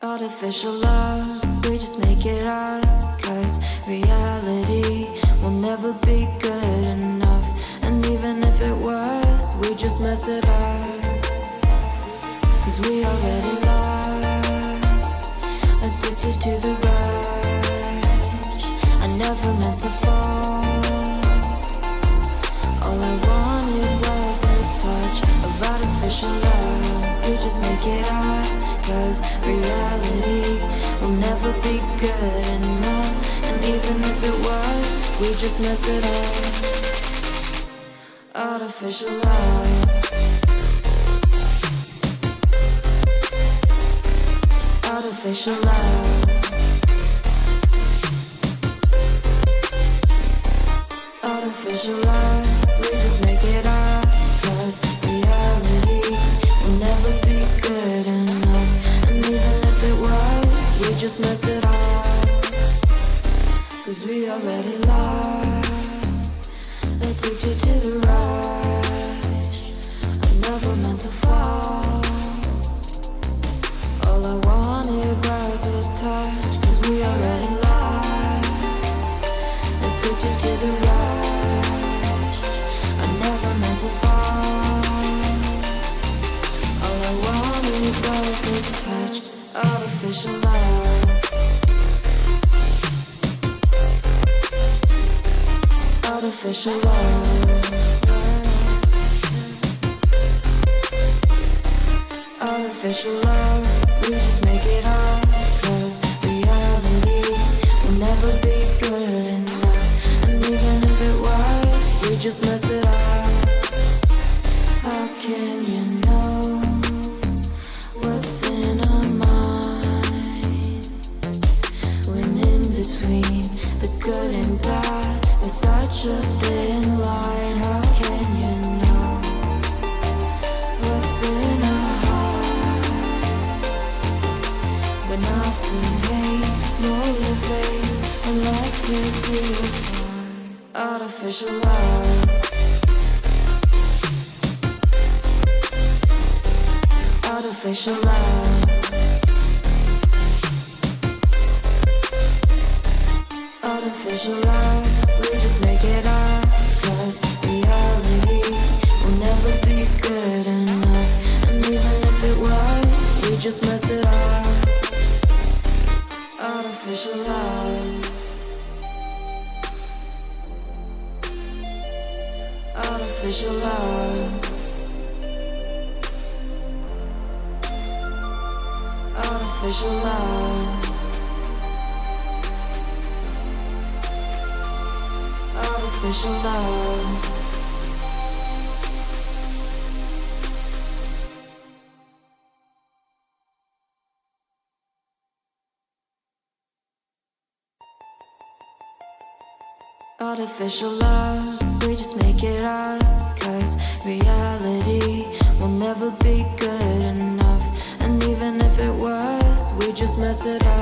Artificial love, we just make it up. Cause reality will never be good enough. And even if it was, we just mess it up. Cause we already lost, addicted to the rush. I never meant to fall. All I wanted was a touch of artificial love. We just make it up. Cause reality will never be good enough. And even if it was, we just mess it up. Artificial love. Artificial love. Artificial love. We just make it up. Cause reality will never be good enough. And even if it was, we just mess it up. Cause we already lost, addicted to the rush. I never meant to fall. All I wanted was a touch. Cause we already lost, addicted to the rush. I never meant to fall. All I wanted was a touch. Artificial love. Artificial love. Artificial love. We just make it up. Cause reality will never be good enough. And even if it was, we just mess it up. How can you know what's in our mind? When in between the good and bad, there's such a thin line. How can you know what's in our heart? When often hate motivates and love tears you apart. Artificial love. Artificial love. Artificial love. We just make it up. Cause reality will never be good enough. And even if it was, we just mess it up. Artificial love. Artificial love. Artificial love. Artificial love. Artificial love, we just make it up. Cause reality will never be good enough. And even if it was, we just mess it up.